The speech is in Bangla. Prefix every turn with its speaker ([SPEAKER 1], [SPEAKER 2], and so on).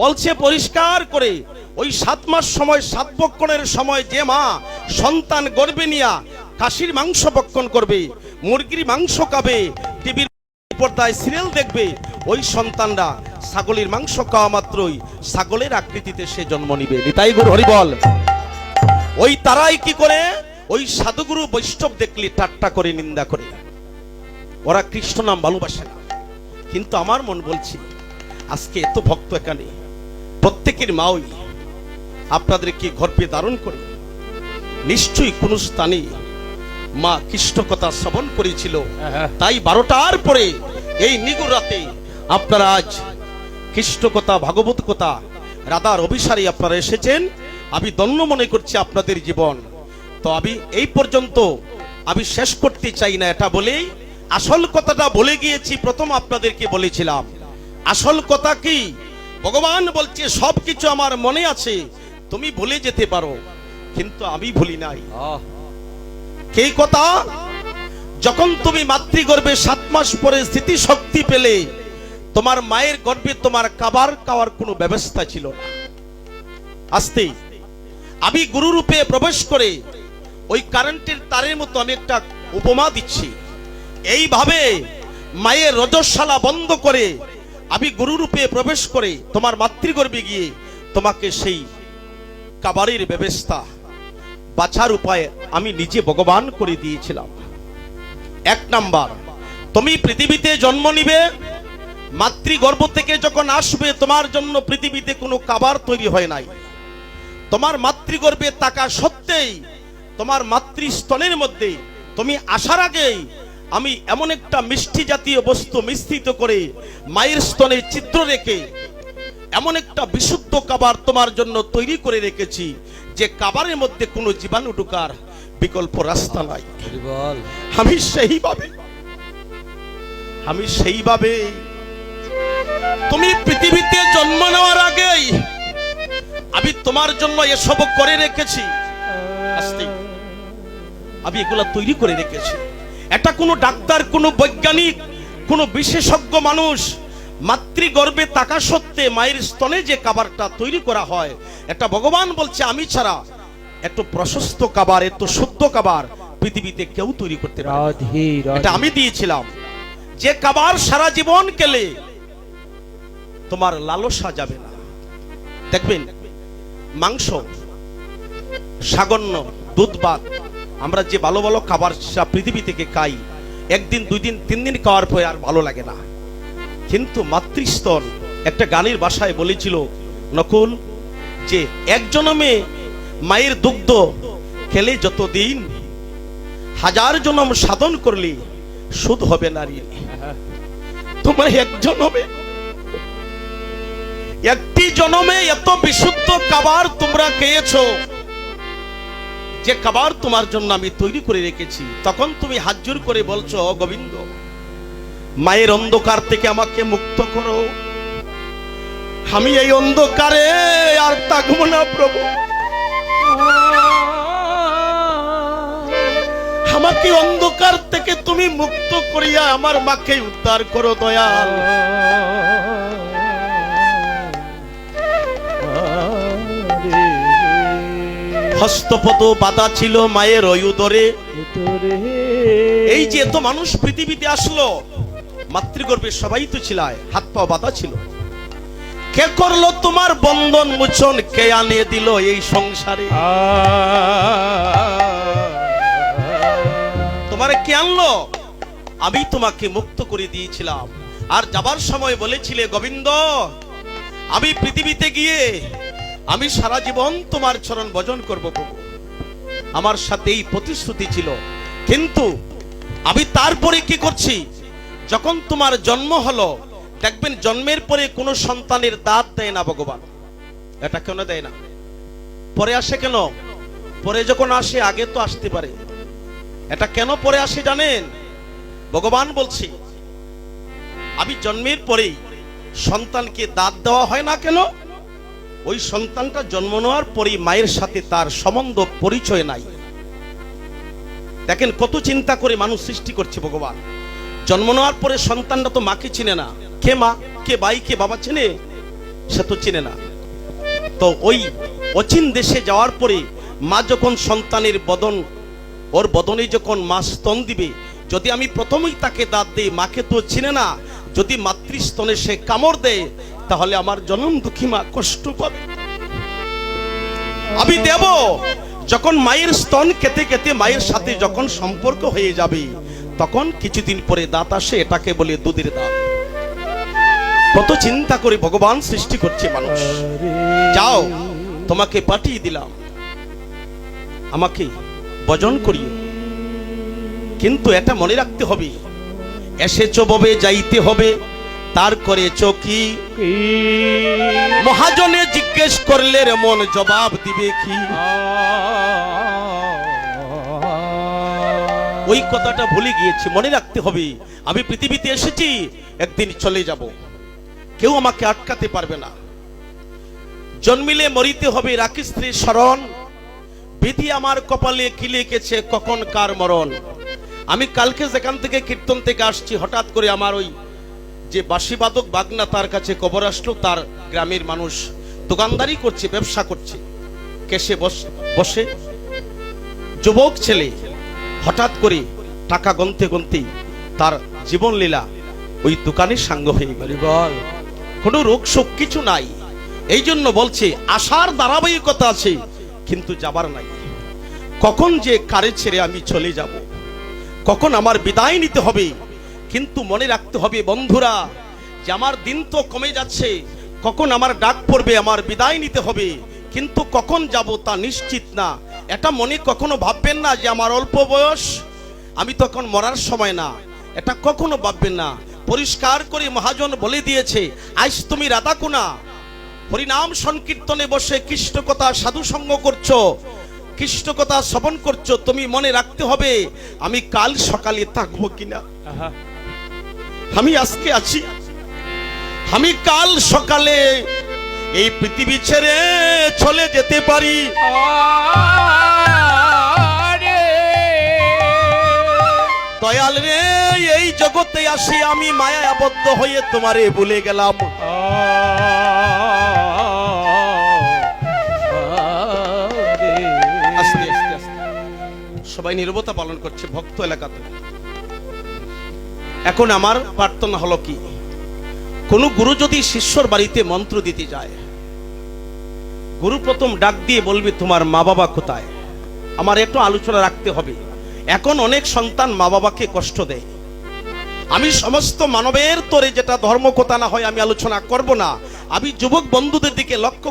[SPEAKER 1] বলছে পরিষ্কার করে, ওই 7 মাস সময় 7 বক্ষণের সময় যে মা সন্তান গর্ভে নিয়া খাসির মাংস ভক্ষণ করবে, মুরগির মাংস খাবে, টিভির পর্দায় সিরিয়াল দেখবে, ওই সন্তানরা ছাগলের মাংস খাওয়া মাত্রই ছাগলের আকৃতিতে সে জন্ম নিবে। নিতাই গুরু হরি বল। ওই তারাই কি করে, ওই সাধুগুরু বৈষ্ণব দেখলে ঠাট্টা করে, নিন্দা করে। ওরা কৃষ্ণ নাম ভালোবাসে না। কিন্তু আমার মন বলছি, আজকে এত ভক্ত এখানে, প্রত্যেকের মাই আপনাদেরকে গর্ভে ধারণ করে, নিশ্চয়ই কোন স্থানে মা কৃষ্ণ কথা শ্রবণ করেছিল। তাই 12টার পরে এই নিগুড় রাতে আপনারা আজ কৃষ্ণ কথা, ভাগবত কথা, রাধার অভিসারে আপনারা এসেছেন। আমি ধন্য মনে করছি আপনাদের জীবন। তো আমি এই পর্যন্ত আমি শেষ করতে চাই না, এটা বলেই আসল কথাটা বলে গিয়েছি। প্রথম আপনাদেরকে বলেছিলাম আসল কথা কি, ভগবান বলছে সবকিছু আমার মনে আছে, তুমি ভুলে যেতে পারো, কিন্তু আমি ভুলি নাই। এই কথা যখন তুমি মাতৃগর্ভে 7 মাস পরে স্থিতি শক্তি পেলে, তোমার মায়ের গর্ভে তোমার খাবার খাওয়ার কোনো ব্যবস্থা ছিল না। আস্তে আমি গুরু রূপে প্রবেশ করে ওই কারেন্টের তারের মতো আমি একটা উপমা দিচ্ছি। এইভাবে মায়ের রজস্বালা বন্ধ করে আমি গুরু রূপে প্রবেশ করে তোমার মাতৃগর্ভে গিয়ে তোমাকে সেই খাবারের ব্যবস্থা, বাছার উপায় আমি নিজে ভগবান করে দিয়েছিলাম। 1 নাম্বার, তুমি পৃথিবীতে জন্ম নিবে, মাতৃগর্ভ থেকে যখন আসবে তোমার জন্য পৃথিবীতে কোনো খাবার তৈরি হয় নাই। তোমার মাতৃগর্ভে থাকা সত্ত্বেই তোমার মাতৃস্তনের মধ্যে তুমি আসার আগেই আমি এমন একটা মিষ্টি জাতীয় বস্তু মিশ্রিত করে মায়ের স্তনে চিত্র রেখে এমন একটা বিশুদ্ধ খাবার তোমার জন্য তৈরি করে রেখেছি, যে খাবারের মধ্যে কোনো জীবাণু ঢোকার বিকল্প রাস্তা নাই। আমি সেইভাবে তুমি পৃথিবীতে জন্ম নেওয়ার আগেই আমি তোমার জন্য এসব করে রেখেছি। আমি এগুলা তৈরি করে রেখেছি। এটা কোনো ডাক্তার, কোনো বৈজ্ঞানিক, কোনো বিশেষজ্ঞ মানুষ মাতৃগর্ভে থাকা সত্ত্বে মায়ের স্তনে যে খাবারটা তৈরি করা হয়, এটা ভগবান বলছে আমি ছাড়া এত প্রশস্ত খাবার, এত শুদ্ধ খাবার পৃথিবীতে কেউ তৈরি করতে পারে না। এটা আমি দিয়েছিলাম। যে খাবার সারা জীবন খেলে তোমার লালসা যাবে না। দেখবেন মাংস, সাগন্য, দুধ ভাত, আমরা যে ভালো ভালো খাবার পৃথিবী থেকে খাই, 1 দিন 2 দিন 3 দিন খাওয়ার পরে আর ভালো লাগে না। কিন্তু মাতৃস্তন, একটা গানের ভাষায় বলেছিল নকুল, যে 1 জন্মে মায়ের দুগ্ধ খেলে যতদিন, 1000 জন্ম সাধন করলে সুদ হবে নারী। তোমার 1 জন্মে, 1টি জন্মে এত বিশুদ্ধ খাবার তোমরা খেয়েছো, যে খাবার তোমার জন্য আমি তৈরি করে রেখেছি। তখন তুমি হাত জোর করে বলছো, গোবিন্দ মায়ের অন্ধকার থেকে আমাকে মুক্ত করো, আমি এই অন্ধকারে আর থাকবো না প্রভু, আমাকে অন্ধকার থেকে তুমি মুক্ত করিয়া আমার মাকে উদ্ধার করো দয়াল। হস্তপদ বাধা ছিল মায়ের ওই উদরে। এই যে এত মানুষ পৃথিবীতে আসলো, মাতৃগর্ভে সবাই তো ছিল, হাত পা বাধা ছিল। কে করলো তোমার বন্ধন মোচন, কে আনিয়ে দিল এই সংসারে? তোমারে কে আনলো? আমি তোমাকে মুক্ত করে দিয়েছিলাম। আর যাবার সময় বলেছিলে, গোবিন্দ আমি পৃথিবীতে গিয়ে আমি সারা জীবন তোমার চরণ ভজন করব প্রভু, আমার সাথে এই প্রতিশ্রুতি ছিল। কিন্তু আমি তারপরে কি করছি, যখন তোমার জন্ম হলো, দেখবেন জন্মের পরে কোনো সন্তানের দাঁত দেয় না ভগবান। এটা কেন দেয় না? পরে আসে কেন? পরে যখন আসে, আগে তো আসতে পারে। এটা কেন পরে আসে জানেন? ভগবান বলছি আমি জন্মের পরেই সন্তানকে দাঁত দেওয়া হয় না কেন? ওই সন্তানটা জন্ম নেওয়ার পরেই মায়ের সাথে তার সম্বন্ধ পরিচয় নাই। দেখেন কত চিন্তা করে মানুষ সৃষ্টি করছে ভগবান। জন্ম নেওয়ার পরে সন্তানটা তো মাকে চিনে না। কে মা, কে ভাই, কে বাবা চেনে? সে তো চিনে না। তো ওই অচিন দেশে যাওয়ার পরে মা যখন সন্তানের ওর বদনে যখন মা স্তন দিবে, যদি আমি প্রথমেই তাকে দাঁত দিই, মাকে তো চিনে না, যদি মাতৃস্তনে সে কামড় দেয়, তাহলে আমার জনম দুঃখী মা কষ্ট পাবে। আমি দেব যখন মায়ের স্তন খেতে খেতে মায়ের সাথে যখন সম্পর্ক হয়ে যাবে, তখন কিছুদিন পরে দাঁত আসে, এটাকে বলে দুধের দাঁত। কত চিন্তা করে ভগবান সৃষ্টি করছে মানুষ। যাও, তোমাকে পাঠিয়ে দিলাম, আমাকে ভজন করিও, কিন্তু এটা মনে রাখতে হবে, এসেছো ববে যাইতে হবে, তার করেছ কি? মহাজনে জিজ্ঞেস করলে মন জবাব দিবে কি? ওই কথাটা ভুলে গিয়েছি, মনে রাখতে হবে, আমি পৃথিবীতে এসেছি, একদিন চলে যাব, কেউ আমাকে আটকাতে পারবে না। জন্মিলে মরিতে হবে, রাখি স্ত্রী শরণ, বিধি আমার কপালে কি লিখেছে, কখন কার মরণ। আমি কালকে যেখান থেকে কীর্তন থেকে আসছি, হঠাৎ করে আমার ওই যে বাঁশিবাদক বাগনা, তার কাছে খবর আসলো, তার গ্রামের মানুষ দোকানদারি করছে, ব্যবসা করছে, কেসে বসে যুবক ছেলে হঠাৎ করে টাকা গনতে গনতে তার জীবন লীলা ওই দোকানের সাঙ্গ হয়ে গেল। কোনো রোগ শোক কিছু নাই, এই জন্য বলছে আশার ধারাবাহিকতা আছে, কিন্তু যাবার নাই। কখন যে কারে ছেড়ে আমি চলে যাব, কখন আমার বিদায় নিতে হবে, কিন্তু মনে রাখতে হবে বন্ধুরা, যে আমার দিন তো কমে যাচ্ছে, কখন আমার ডাক পড়বে, আমার বিদায় নিতে হবে, কিন্তু কখন যাব তা নিশ্চিত না। এটা মনে কখনো ভাববেন না যে আমার অল্প বয়স, আমি তখন মরার সময় না, এটা কখনো ভাববেন না। পরিষ্কার করে মহাজন বলে দিয়েছে, আজ তুমি রাধাকুনা হরিনাম সংকীর্তনে বসে কৃষ্ণ কথা সাধু সঙ্গ করছো, কৃষ্ণ কথা শ্রবণ করছো, তুমি মনে রাখতে হবে আমি কাল সকালে থাকবো কিনা। আমি আজকে আছি, আমি কাল সকালে এই পৃথিবী ছেড়ে চলে যেতে পারি। দয়াল রে, এই জগতে আসি আমি মায়ায় আবদ্ধ হয়ে তোমারে ভুলে গেলাম। সবাই নীরবতা পালন করছে ভক্ত এলাকাতে। এখন আমার প্রার্থনা হলো কি, কোন গুরু যদি শিষ্যর বাড়িতে মন্ত্র দিতে যায়, গুরু প্রথম ডাক দিয়ে বলবে তোমার মা বাবা কোথায়। আমার একটু আলোচনা রাখতে হবে। এখন অনেক সন্তান মা বাবাকে কষ্ট দেয়। আমি সমস্ত মানবের তরে যেটা ধর্ম কথা না হয় আমি আলোচনা করব না, আমি যুবক বন্ধুদের দিকে লক্ষ্য